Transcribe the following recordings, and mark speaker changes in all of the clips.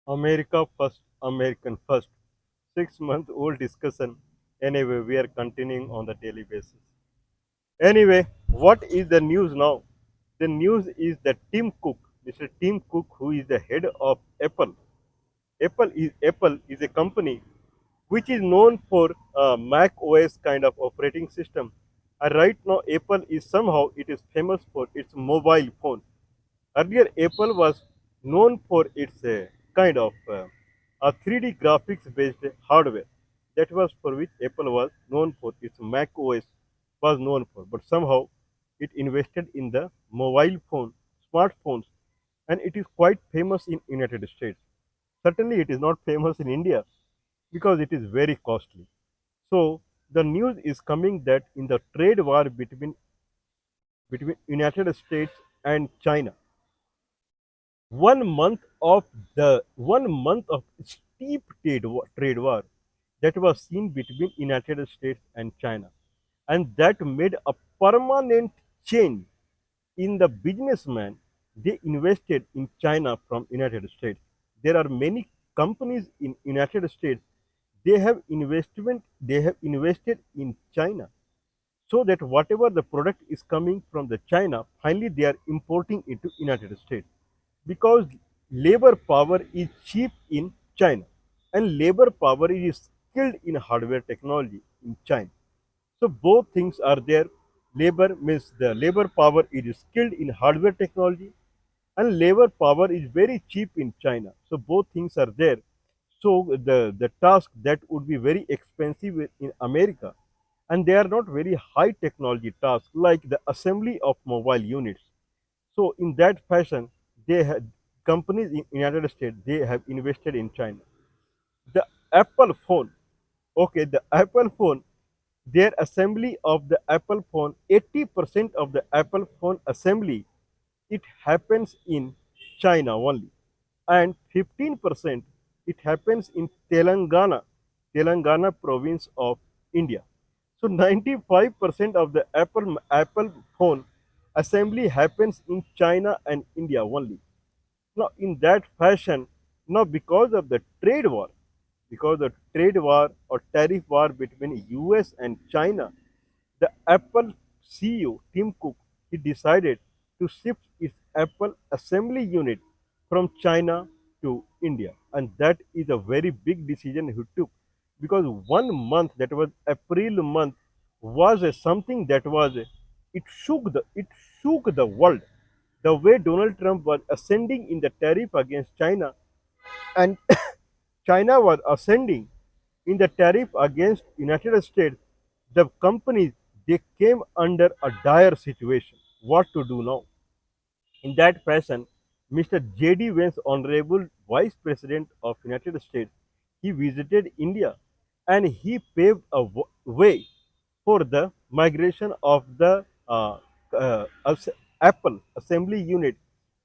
Speaker 1: America first, American first. 6 month old discussion. Anyway, we are continuing on the daily basis. Anyway, what is the news now? The news is that Tim Cook, Mr. Tim Cook, who is the head of Apple. Apple is a company which is known for Mac OS kind of operating system. And right now, Apple is somehow it is famous for its mobile phone. Earlier, Apple was known for its kind of a 3D graphics based hardware. That was for which Apple was known for. Its Mac OS was known for. But somehow it invested in the mobile phone, smartphones, and it is quite famous in United States. Certainly, it is not famous in India because it is very costly. So the news is coming that in the trade war between United States and China, 1 month of steep trade war that was seen between United States and China, and that made a permanent change in the businessman they invested in China from United States. There are many companies in United States they have invested in China so that whatever the product is coming from the China, finally they are importing into United States because labor power is cheap in China and labor power is skilled in hardware technology in China. So both things are there. Labor means the labor power is skilled in hardware technology and labor power is very cheap in China. So both things are there. So the task that would be very expensive in America, and they are not very high technology tasks like the assembly of mobile units. So in that fashion, they have companies in United States they have invested in China. The Apple phone, okay, the Apple phone, their assembly of the Apple phone, 80% of the Apple phone assembly, it happens in China only, and 15% it happens in Telangana province of India. So 95% of the Apple phone assembly happens in China and India only. Now, in that fashion, now because of trade war or tariff war between US and China, the Apple CEO Tim Cook he decided to shift its Apple assembly unit from China to India, and that is a very big decision he took because 1 month that was April month was something that was it shook the world. The way Donald Trump was ascending in the tariff against China and China was ascending in the tariff against United States, the companies they came under a dire situation. What to do now? In that fashion, Mr. J.D. Vance, Honorable Vice President of United States, he visited India and he paved a way for the migration of the Apple assembly unit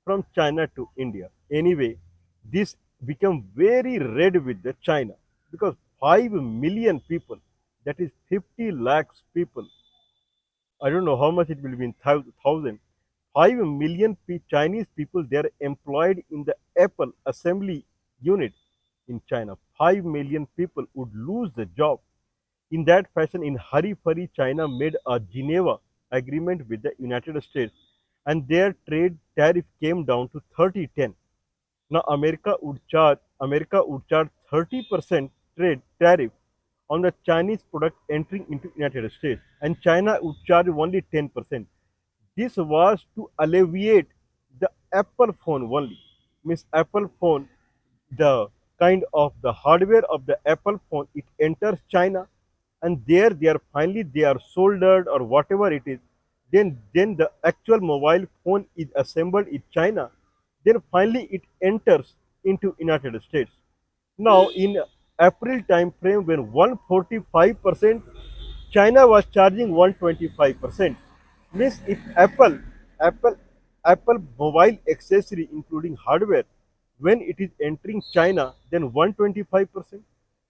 Speaker 1: from China to India. Anyway, this became very red with the China because 5 million people, that is 50 lakhs people, I don't know how much it will be in thousand. 5 million Chinese people they are employed in the Apple assembly unit in China. 5 million people would lose the job. In that fashion, in hurry Fari, China made a Geneva agreement with the United States, and their trade tariff came down to 30-10. Now America would charge 30% trade tariff on the Chinese product entering into United States, and China would charge only 10%. This was to alleviate the Apple phone only. Means Apple phone, the kind of the hardware of the Apple phone, it enters China, and there they are finally they are soldered or whatever it is. Then the actual mobile phone is assembled in China. Then finally it enters into United States. Now in April time frame when 145%, China was charging 125%. Means if Apple, Apple mobile accessory including hardware, when it is entering China, then 125%.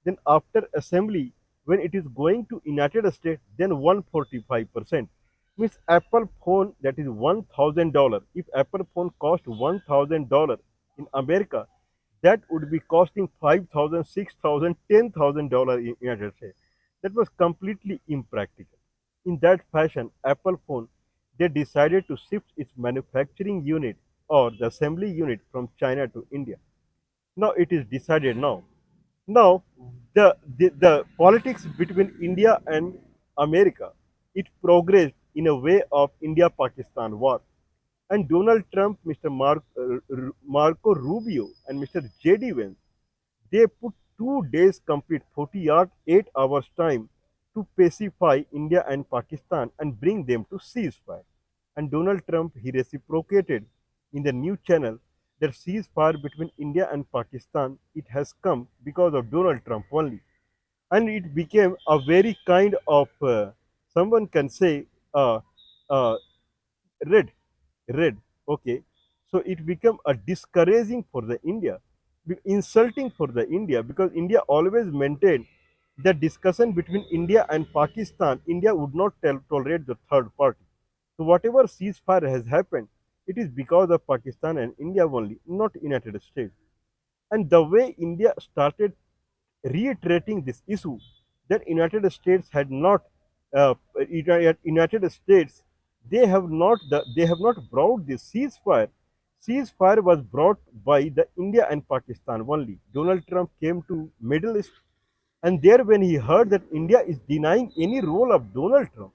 Speaker 1: Then after assembly, when it is going to United States, then 145%. Means Apple phone that is $1,000. If Apple phone cost $1,000 in America, that would be costing 5,000, 6,000, 10,000 dollars in United States. That was completely impractical. In that fashion, Apple phone, they decided to shift its manufacturing unit or the assembly unit from China to India. Now it is decided now. Now the politics between India and America, it progressed in a way of India-Pakistan war. And Donald Trump, Mr. Marco Rubio, and Mr. J.D. Vance, they put 2 days complete 48 hours time to pacify India and Pakistan and bring them to ceasefire. And Donald Trump, he reciprocated in the new channel that ceasefire between India and Pakistan, it has come because of Donald Trump only. And it became a very kind of, someone can say, uh, uh, red red. Okay, so it became a discouraging for the India, insulting for the India, because India always maintained that discussion between India and Pakistan, India would not tolerate the third party. So whatever ceasefire has happened, it is because of Pakistan and India only, not United States. And the way India started reiterating this issue, that United States had not, United States, they have not brought this ceasefire. Ceasefire was brought by the India and Pakistan only. Donald Trump came to Middle East, and there, when he heard that India is denying any role of Donald Trump,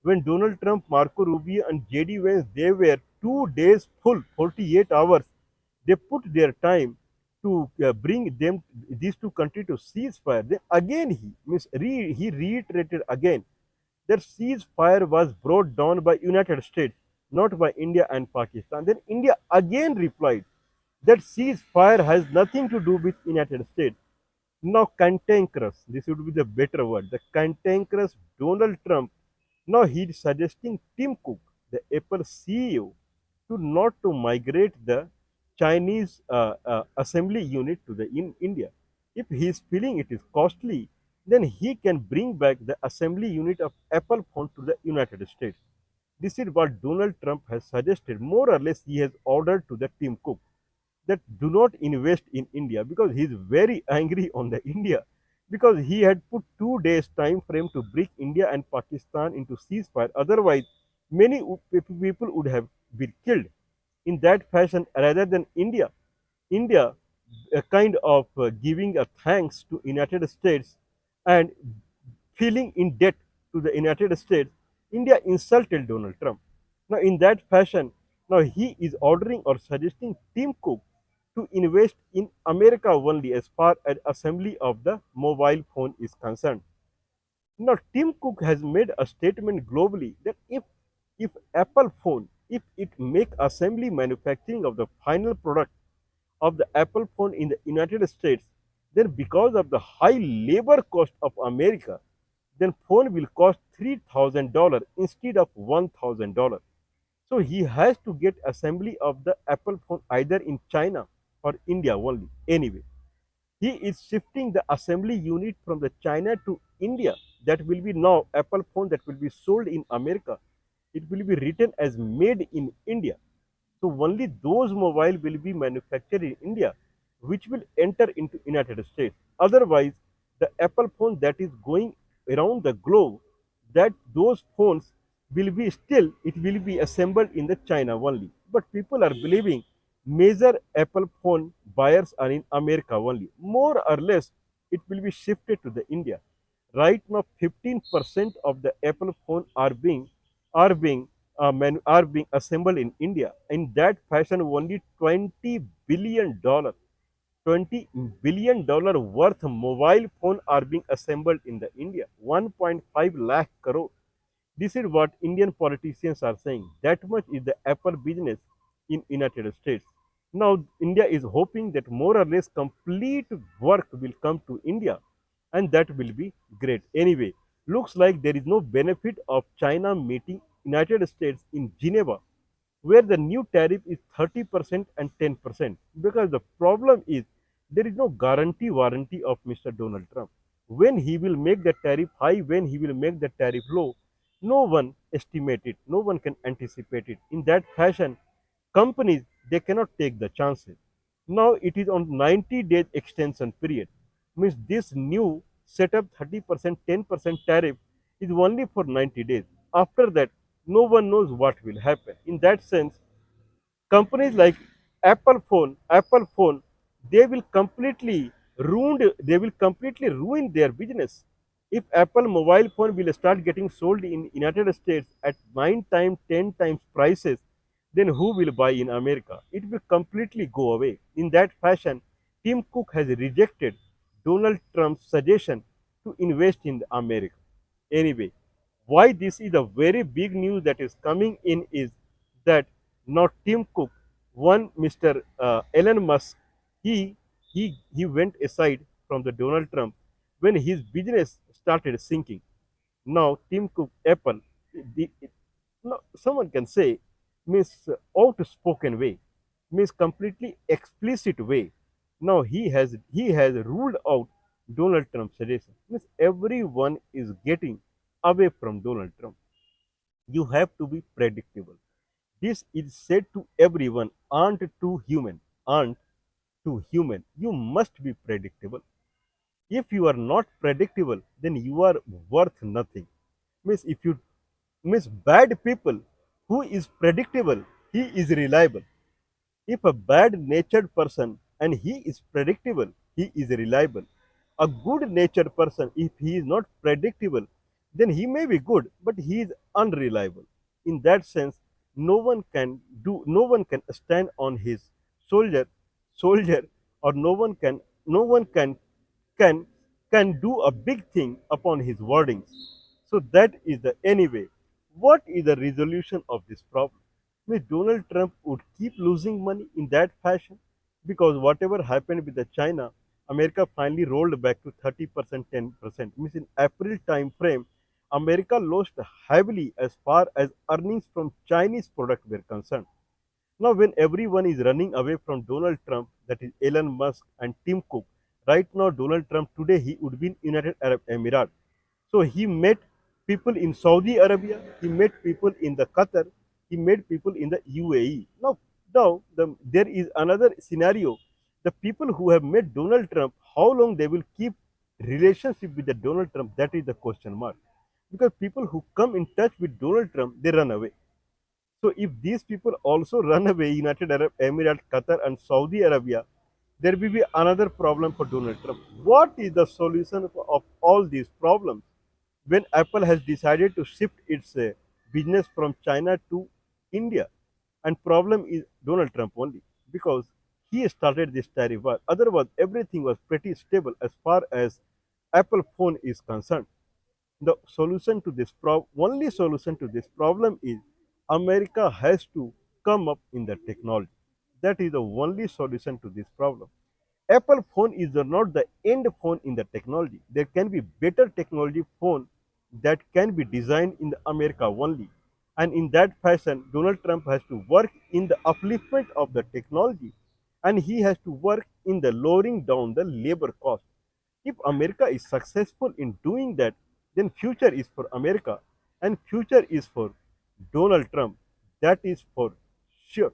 Speaker 1: when Donald Trump, Marco Rubio, and J.D. Vance, they were 2 days full, 48 hours, they put their time to bring them, these two countries, to ceasefire. Then again he reiterated again that ceasefire was brought down by United States, not by India and Pakistan. Then India again replied that ceasefire has nothing to do with United States. Now cantankerous, this would be the better word, the cantankerous Donald Trump, now he is suggesting Tim Cook, the Apple CEO, to not to migrate the Chinese assembly unit to the in India. If he is feeling it is costly, then he can bring back the assembly unit of Apple phone to the United States. This is what Donald Trump has suggested. More or less, he has ordered to the Tim Cook that do not invest in India, because he is very angry on the India, because he had put 2 days time frame to bring India and Pakistan into ceasefire. Otherwise, many people would have been killed. In that fashion, rather than India kind of giving a thanks to United States and feeling in debt to the United States, India insulted Donald Trump. Now, in that fashion, now he is ordering or suggesting Tim Cook to invest in America only as far as assembly of the mobile phone is concerned. Now, Tim Cook has made a statement globally that if Apple phone, if it make assembly manufacturing of the final product of the Apple phone in the United States, then because of the high labor cost of America, then phone will cost $3,000 instead of $1,000. So he has to get assembly of the Apple phone either in China or India only. Anyway, he is shifting the assembly unit from the China to India. That will be now Apple phone that will be sold in America. It will be written as made in India. So only those mobile will be manufactured in India, which will enter into United States. Otherwise, the Apple phone that is going around the globe, that those phones will be still, it will be assembled in the China only. But people are believing major Apple phone buyers are in America only. More or less, it will be shifted to the India. Right now, 15% of the Apple phone are being are being assembled in India. In that fashion, only $20 billion, $20 billion worth mobile phone are being assembled in the India. 1.5 lakh crore. This is what Indian politicians are saying. That much is the Apple business in United States. Now India is hoping that more or less complete work will come to India, and that will be great. Anyway, looks like there is no benefit of China meeting United States in Geneva, where the new tariff is 30% and 10%, because the problem is there is no guarantee warranty of Mr. Donald Trump. When he will make the tariff high, when he will make the tariff low, no one estimate it, no one can anticipate it. In that fashion, companies, they cannot take the chances. Now it is on 90 days extension period. Means this new setup 30%, 10% tariff is only for 90 days. After that, no one knows what will happen. In that sense, companies like Apple phone, they will completely ruin their business. If Apple mobile phone will start getting sold in United States at 9 times, 10 times prices, then who will buy in America? It will completely go away. In that fashion, Tim Cook has rejected Donald Trump's suggestion to invest in America. Anyway, why this is a very big news that is coming in is that not Tim Cook, one Mr. Elon Musk, he he went aside from the Donald Trump when his business started sinking. Now Tim Cook, Apple, the, no, someone can say, means outspoken way, means completely explicit way. Now he has ruled out Donald Trump's suggestion. Means everyone is getting away from Donald Trump. You have to be predictable. This is said to everyone, aren't too human, aren't too human. You must be predictable. If you are not predictable, then you are worth nothing. Means if you means bad people who is predictable, he is reliable. If a bad natured person and he is predictable, he is reliable. A good natured person, if he is not predictable, then he may be good, but he is unreliable. In that sense, no one can stand on his soldier, soldier, or no one can can do a big thing upon his wordings. So that is the anyway. What is the resolution of this problem? Means Donald Trump would keep losing money in that fashion because whatever happened with the China, America finally rolled back to 30%, 10%. Means in April time frame, America lost heavily as far as earnings from Chinese product were concerned. Now, when everyone is running away from Donald Trump, that is Elon Musk and Tim Cook, right now Donald Trump today he would be in United Arab Emirates. So he met people in Saudi Arabia, he met people in the Qatar, he met people in the UAE. Now there is another scenario. The people who have met Donald Trump, how long they will keep relationship with the Donald Trump? That is the question mark. Because people who come in touch with Donald Trump, they run away. So if these people also run away, United Arab Emirates, Qatar, and Saudi Arabia, there will be another problem for Donald Trump. What is the solution of all these problems? When Apple has decided to shift its business from China to India, and problem is Donald Trump only because he started this tariff war. Otherwise, everything was pretty stable as far as Apple phone is concerned. The solution to this only solution to this problem is America has to come up in the technology. That is the only solution to this problem. Apple phone is not the end phone in the technology. There can be better technology phone that can be designed in the America only. And in that fashion, Donald Trump has to work in the upliftment of the technology and he has to work in the lowering down the labor cost. If America is successful in doing that, then future is for America and future is for Donald Trump. That is for sure.